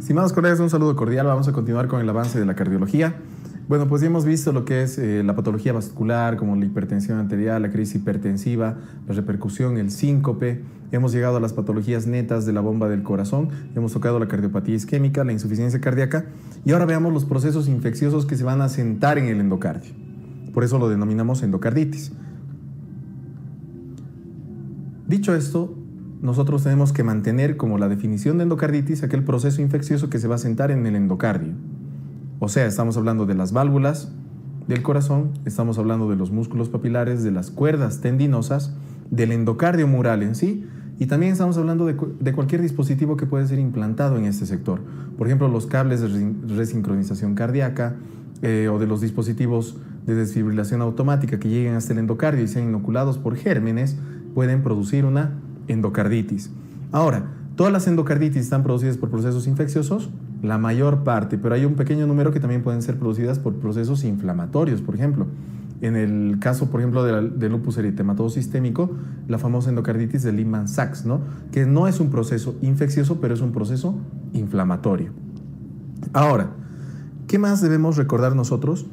Estimados colegas, un saludo cordial. Vamos a continuar con el avance de la cardiología. Bueno, pues ya hemos visto lo que es la patología vascular, como la hipertensión arterial, la crisis hipertensiva, la repercusión, el síncope. Hemos llegado a las patologías netas de la bomba del corazón. Hemos tocado la cardiopatía isquémica, la insuficiencia cardíaca. Y ahora veamos los procesos infecciosos que se van a asentar en el endocardio. Por eso lo denominamos endocarditis. Dicho esto, nosotros tenemos que mantener como la definición de endocarditis aquel proceso infeccioso que se va a asentar en el endocardio. O sea, estamos hablando de las válvulas del corazón, estamos hablando de los músculos papilares, de las cuerdas tendinosas, del endocardio mural en sí, y también estamos hablando de cualquier dispositivo que puede ser implantado en este sector. Por ejemplo, los cables de resincronización cardíaca o de los dispositivos de desfibrilación automática que lleguen hasta el endocardio y sean inoculados por gérmenes, pueden producir una endocarditis. Ahora, ¿todas las endocarditis están producidas por procesos infecciosos? La mayor parte, pero hay un pequeño número que también pueden ser producidas por procesos inflamatorios. Por ejemplo, en el caso, por ejemplo, del lupus eritematoso sistémico, la famosa endocarditis de Lehmann-Sachs, ¿no? Que no es un proceso infeccioso, pero es un proceso inflamatorio. Ahora, ¿qué más debemos recordar nosotros?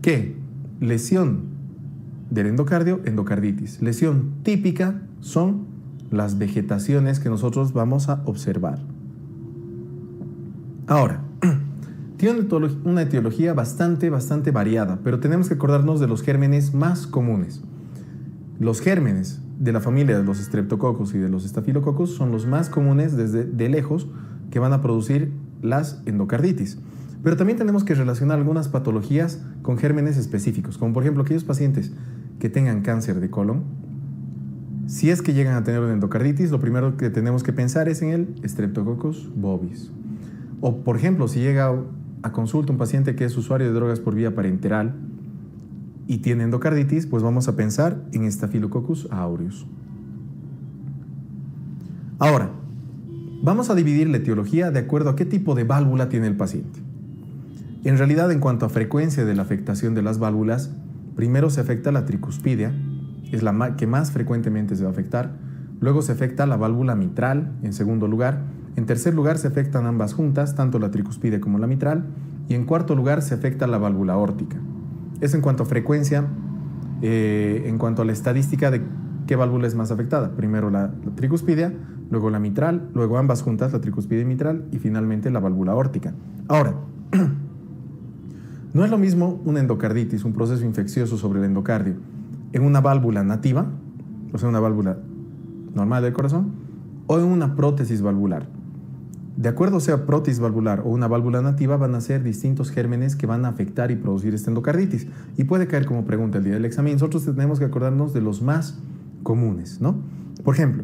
Que lesión del endocardio, endocarditis. Lesión típica son las vegetaciones que nosotros vamos a observar. Ahora, tiene una etiología bastante variada, pero tenemos que acordarnos de los gérmenes más comunes. Los gérmenes de la familia de los Streptococcus y de los Staphylococcus son los más comunes desde de lejos que van a producir las endocarditis. Pero también tenemos que relacionar algunas patologías con gérmenes específicos, como por ejemplo aquellos pacientes que tengan cáncer de colon. Si es que llegan a tener una endocarditis, lo primero que tenemos que pensar es en el Streptococcus bovis. O, por ejemplo, si llega a consulta un paciente que es usuario de drogas por vía parenteral y tiene endocarditis, pues vamos a pensar en Staphylococcus aureus. Ahora, vamos a dividir la etiología de acuerdo a qué tipo de válvula tiene el paciente. En realidad, en cuanto a frecuencia de la afectación de las válvulas, primero se afecta la tricuspidia, es la que más frecuentemente se va a afectar. Luego se afecta la válvula mitral, en segundo lugar. En tercer lugar se afectan ambas juntas, tanto la tricuspidia como la mitral. Y en cuarto lugar se afecta la válvula aórtica. Eso en cuanto a frecuencia, en cuanto a la estadística de qué válvula es más afectada. Primero la tricuspidia, luego la mitral, luego ambas juntas, la tricuspidia y mitral, y finalmente la válvula aórtica. Ahora, no es lo mismo una endocarditis, un proceso infeccioso sobre el endocardio, en una válvula nativa, o sea, una válvula normal del corazón, o en una prótesis valvular. De acuerdo sea prótesis valvular o una válvula nativa, van a ser distintos gérmenes que van a afectar y producir esta endocarditis. Y puede caer como pregunta el día del examen. Nosotros tenemos que acordarnos de los más comunes, ¿no? Por ejemplo,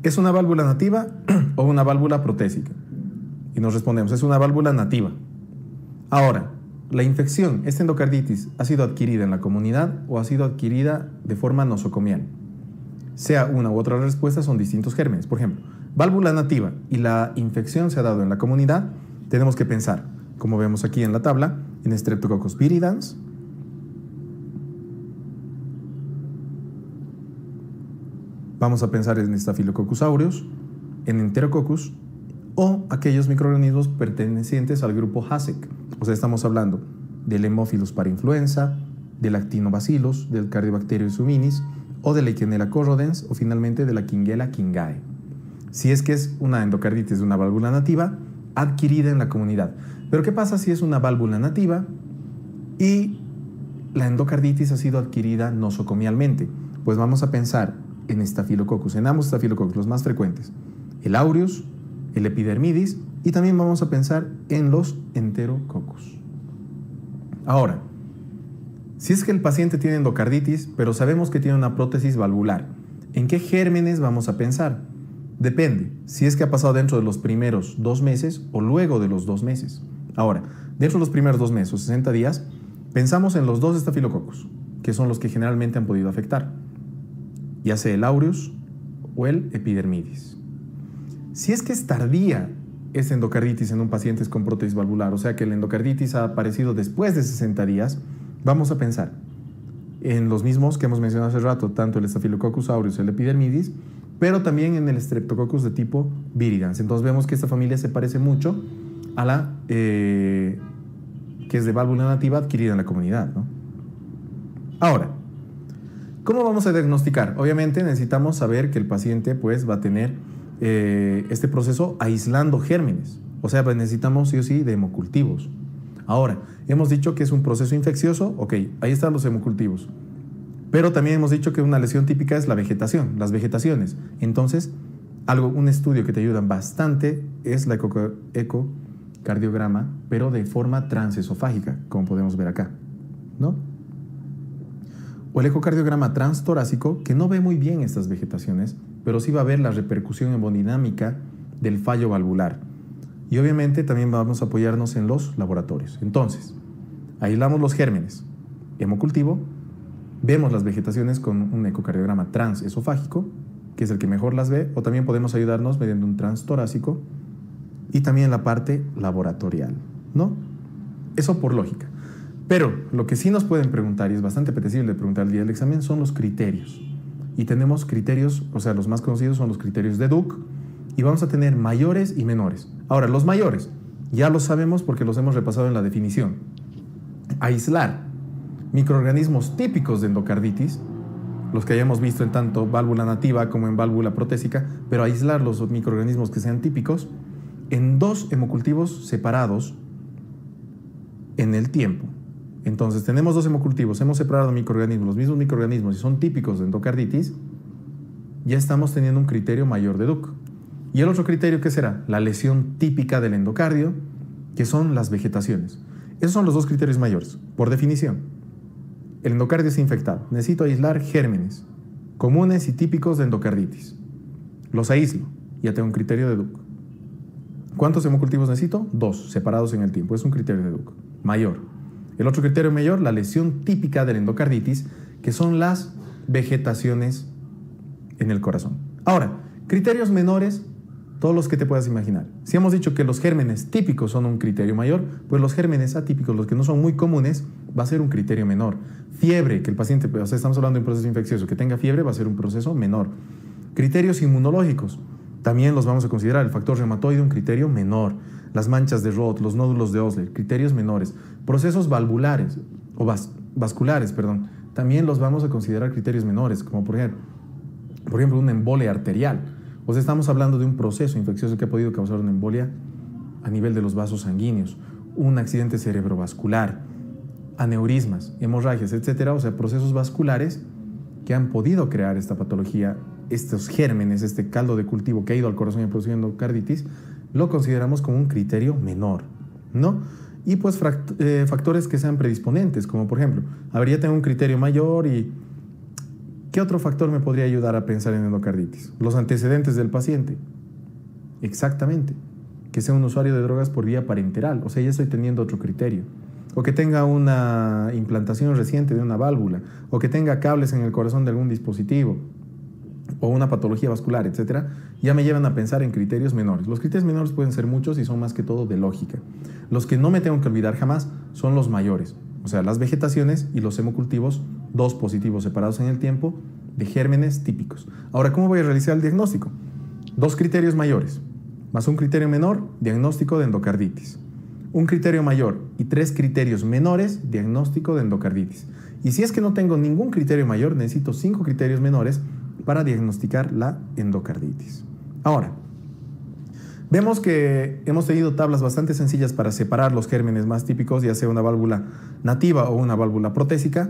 ¿es una válvula nativa o una válvula protésica? Y nos respondemos, es una válvula nativa. Ahora, la infección, esta endocarditis, ¿ha sido adquirida en la comunidad o ha sido adquirida de forma nosocomial? Sea una u otra respuesta, son distintos gérmenes. Por ejemplo, válvula nativa y la infección se ha dado en la comunidad, tenemos que pensar, como vemos aquí en la tabla, en Streptococcus viridans, vamos a pensar en Staphylococcus aureus, en Enterococcus o aquellos microorganismos pertenecientes al grupo HASEC. O sea, estamos hablando del Haemophilus parainfluenza, del Actinobacillus, del Cardiobacterium suminis o de Legionella corrodens o finalmente de la Kingella kingae. Si es que es una endocarditis de una válvula nativa adquirida en la comunidad. Pero ¿qué pasa si es una válvula nativa y la endocarditis ha sido adquirida nosocomialmente? Pues vamos a pensar en Staphylococcus, en ambos Staphylococcus, los más frecuentes, el aureus, el epidermidis, y también vamos a pensar en los Enterococcus. Ahora, si es que el paciente tiene endocarditis, pero sabemos que tiene una prótesis valvular, ¿en qué gérmenes vamos a pensar? Depende, si es que ha pasado dentro de los primeros 2 meses o luego de los 2 meses. Ahora, dentro de los primeros 2 meses o 60 días, pensamos en los 2 Staphylococcus, que son los que generalmente han podido afectar, ya sea el aureus o el epidermidis. Si es que es tardía esta endocarditis en un paciente con prótesis valvular, o sea que la endocarditis ha aparecido después de 60 días, vamos a pensar en los mismos que hemos mencionado hace rato, tanto el Staphylococcus aureus, el epidermidis, pero también en el Streptococcus de tipo viridans. Entonces vemos que esta familia se parece mucho a la que es de válvula nativa adquirida en la comunidad, ¿no? Ahora, ¿cómo vamos a diagnosticar? Obviamente necesitamos saber que el paciente pues va a tener este proceso aislando gérmenes. O sea, pues necesitamos sí o sí de hemocultivos. Ahora, hemos dicho que es un proceso infeccioso. Ok, ahí están los hemocultivos. Pero también hemos dicho que una lesión típica es la vegetación, las vegetaciones. Entonces, un estudio que te ayuda bastante es la ecocardiograma, pero de forma transesofágica, como podemos ver acá, ¿no? O el ecocardiograma transtorácico, que no ve muy bien estas vegetaciones, pero sí va a ver la repercusión hemodinámica del fallo valvular. Y obviamente también vamos a apoyarnos en los laboratorios. Entonces, aislamos los gérmenes, hemocultivo, vemos las vegetaciones con un ecocardiograma transesofágico, que es el que mejor las ve, o también podemos ayudarnos mediante un transtorácico y también la parte laboratorial, ¿no? Eso por lógica. Pero lo que sí nos pueden preguntar, y es bastante apetecible preguntar el día del examen, son los criterios. Y tenemos criterios, o sea, los más conocidos son los criterios de Duke, y vamos a tener mayores y menores. Ahora, los mayores, ya los sabemos porque los hemos repasado en la definición. Aislar microorganismos típicos de endocarditis, los que hayamos visto en tanto válvula nativa como en válvula protésica, pero aislar los microorganismos que sean típicos en 2 hemocultivos separados en el tiempo. Entonces, tenemos 2 hemocultivos, hemos separado microorganismos, los mismos microorganismos y son típicos de endocarditis, ya estamos teniendo un criterio mayor de Duke. Y el otro criterio, ¿qué será? La lesión típica del endocardio, que son las vegetaciones. Esos son los 2 criterios mayores, por definición. El endocardio es infectado. Necesito aislar gérmenes comunes y típicos de endocarditis. Los aíslo. Ya tengo un criterio de Duke. ¿Cuántos hemocultivos necesito? 2, separados en el tiempo. Es un criterio de Duke. Mayor. El otro criterio mayor, la lesión típica de la endocarditis, que son las vegetaciones en el corazón. Ahora, criterios menores, todos los que te puedas imaginar. Si hemos dicho que los gérmenes típicos son un criterio mayor, pues los gérmenes atípicos, los que no son muy comunes, va a ser un criterio menor. Fiebre, que el paciente, o sea, estamos hablando de un proceso infeccioso, que tenga fiebre va a ser un proceso menor. Criterios inmunológicos, también los vamos a considerar. El factor reumatoide, un criterio menor. Las manchas de Roth, los nódulos de Osler, criterios menores. Procesos valvulares, o vasculares, perdón, también los vamos a considerar criterios menores, como por ejemplo una embolia arterial. O sea, estamos hablando de un proceso infeccioso que ha podido causar una embolia a nivel de los vasos sanguíneos, un accidente cerebrovascular, aneurismas, hemorragias, etcétera. O sea, procesos vasculares que han podido crear esta patología, estos gérmenes, este caldo de cultivo que ha ido al corazón y produciendo endocarditis, lo consideramos como un criterio menor, ¿no? Y pues factores que sean predisponentes, como por ejemplo, ya tengo un criterio mayor y ¿qué otro factor me podría ayudar a pensar en endocarditis? Los antecedentes del paciente. Exactamente. Que sea un usuario de drogas por vía parenteral. O sea, ya estoy teniendo otro criterio. O que tenga una implantación reciente de una válvula. O que tenga cables en el corazón de algún dispositivo. O una patología vascular, etc. Ya me llevan a pensar en criterios menores. Los criterios menores pueden ser muchos y son más que todo de lógica. Los que no me tengo que olvidar jamás son los mayores. O sea, las vegetaciones y los hemocultivos, 2 positivos separados en el tiempo, de gérmenes típicos. Ahora, ¿cómo voy a realizar el diagnóstico? 2 criterios mayores, más un criterio menor, diagnóstico de endocarditis. Un criterio mayor y 3 criterios menores, diagnóstico de endocarditis. Y si es que no tengo ningún criterio mayor, necesito 5 criterios menores para diagnosticar la endocarditis. Ahora, vemos que hemos tenido tablas bastante sencillas para separar los gérmenes más típicos, ya sea una válvula nativa o una válvula protésica,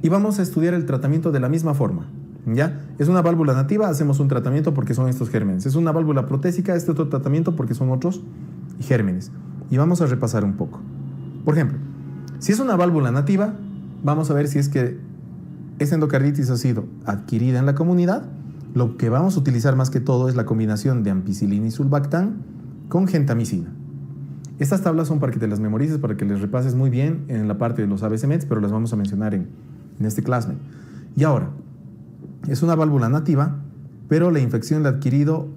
y vamos a estudiar el tratamiento de la misma forma. ¿Ya? Es una válvula nativa, hacemos un tratamiento porque son estos gérmenes. Es una válvula protésica, este otro tratamiento porque son otros gérmenes. Y vamos a repasar un poco. Por ejemplo, si es una válvula nativa, vamos a ver si es que esa endocarditis ha sido adquirida en la comunidad. Lo que vamos a utilizar más que todo es la combinación de ampicilina y sulbactam con gentamicina. Estas tablas son para que te las memorices, para que les repases muy bien en la parte de los ABC-MEDs, pero las vamos a mencionar en este ClassMed. Y ahora, es una válvula nativa, pero la infección la ha adquirido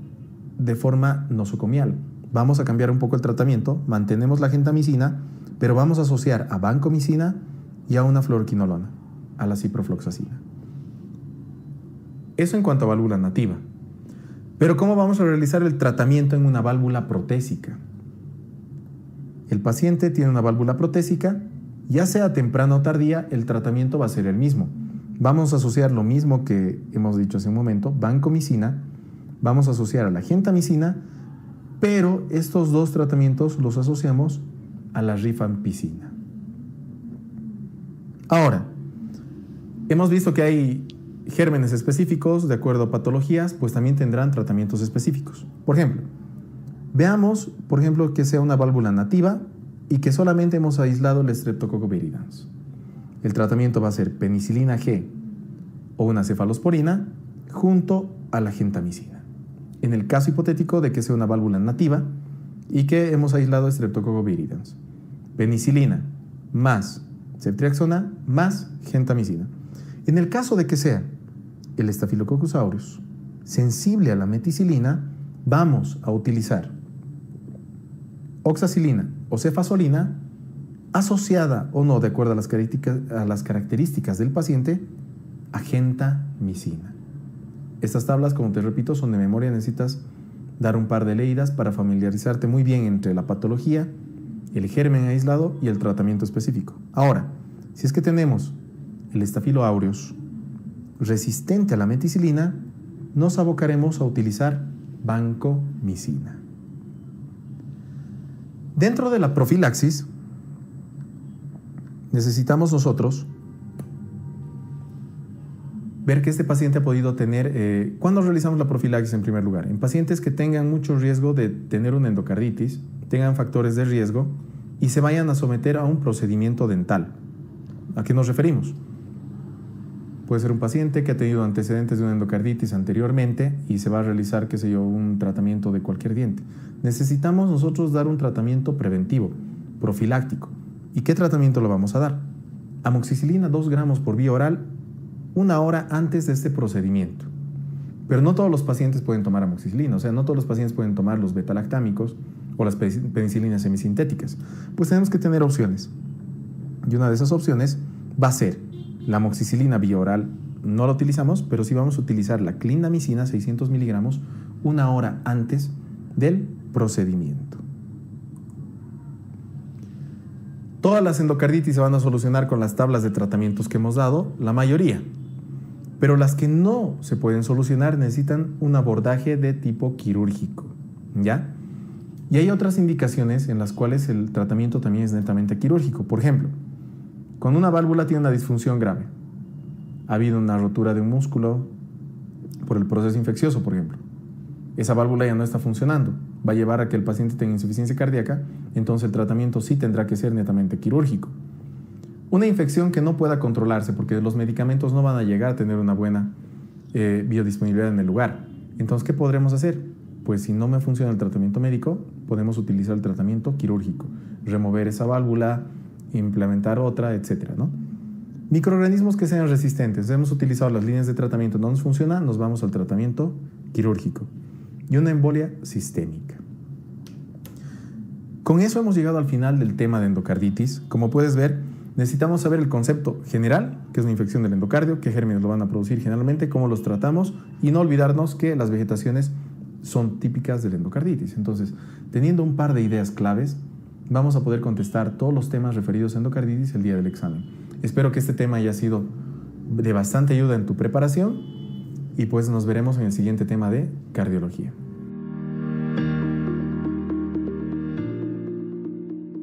de forma nosocomial. Vamos a cambiar un poco el tratamiento, mantenemos la gentamicina, pero vamos a asociar a vancomicina y a una fluoroquinolona, a la ciprofloxacina. Eso en cuanto a válvula nativa. Pero ¿cómo vamos a realizar el tratamiento en una válvula protésica? El paciente tiene una válvula protésica, ya sea temprana o tardía, el tratamiento va a ser el mismo. Vamos a asociar lo mismo que hemos dicho hace un momento, vancomicina, vamos a asociar a la gentamicina, pero estos dos tratamientos los asociamos a la rifampicina. Ahora, hemos visto que hay gérmenes específicos, de acuerdo a patologías, pues también tendrán tratamientos específicos. Por ejemplo, veamos, que sea una válvula nativa y que solamente hemos aislado el Streptococcus viridans. El tratamiento va a ser penicilina G o una cefalosporina junto a la gentamicina. En el caso hipotético de que sea una válvula nativa y que hemos aislado Streptococcus viridans. Penicilina más ceftriaxona más gentamicina. En el caso de que sea el Staphylococcus aureus sensible a la meticilina, vamos a utilizar oxacilina o cefazolina asociada o no, de acuerdo a las características del paciente, a gentamicina. Estas tablas, como te repito, son de memoria, necesitas dar un par de leídas para familiarizarte muy bien entre la patología, el germen aislado y el tratamiento específico. Ahora, si es que tenemos el Staphylo aureus resistente a la meticilina, nos abocaremos a utilizar vancomicina. Dentro de la profilaxis, necesitamos nosotros ver que este paciente ha podido tener... ¿Cuándo realizamos la profilaxis en primer lugar? En pacientes que tengan mucho riesgo de tener una endocarditis, tengan factores de riesgo y se vayan a someter a un procedimiento dental. ¿A qué nos referimos? Puede ser un paciente que ha tenido antecedentes de una endocarditis anteriormente y se va a realizar, qué sé yo, un tratamiento de cualquier diente. Necesitamos nosotros dar un tratamiento preventivo, profiláctico. ¿Y qué tratamiento lo vamos a dar? Amoxicilina 2 gramos por vía oral 1 hora antes de este procedimiento. Pero no todos los pacientes pueden tomar amoxicilina, o sea, no todos los pacientes pueden tomar los betalactámicos o las penicilinas semisintéticas. Pues tenemos que tener opciones. Y una de esas opciones va a ser la amoxicilina vía oral, no la utilizamos, pero sí vamos a utilizar la clindamicina 600 miligramos 1 hora antes del procedimiento. Todas las endocarditis se van a solucionar con las tablas de tratamientos que hemos dado, la mayoría. Pero las que no se pueden solucionar necesitan un abordaje de tipo quirúrgico, ¿ya? Y hay otras indicaciones en las cuales el tratamiento también es netamente quirúrgico. Por ejemplo, cuando una válvula tiene una disfunción grave, ha habido una rotura de un músculo por el proceso infeccioso, por ejemplo, esa válvula ya no está funcionando, va a llevar a que el paciente tenga insuficiencia cardíaca, entonces el tratamiento sí tendrá que ser netamente quirúrgico. Una infección que no pueda controlarse, porque los medicamentos no van a llegar a tener una buena biodisponibilidad en el lugar. Entonces, ¿qué podremos hacer? Pues si no me funciona el tratamiento médico, podemos utilizar el tratamiento quirúrgico, remover esa válvula, implementar otra, etcétera, ¿no? Microorganismos que sean resistentes. Hemos utilizado las líneas de tratamiento, no nos funciona, nos vamos al tratamiento quirúrgico. Y una embolia sistémica. Con eso hemos llegado al final del tema de endocarditis. Como puedes ver, necesitamos saber el concepto general, que es una infección del endocardio, qué gérmenes lo van a producir generalmente, cómo los tratamos, y no olvidarnos que las vegetaciones son típicas del endocarditis. Entonces, teniendo un par de ideas claves, vamos a poder contestar todos los temas referidos a endocarditis el día del examen. Espero que este tema haya sido de bastante ayuda en tu preparación y pues nos veremos en el siguiente tema de cardiología.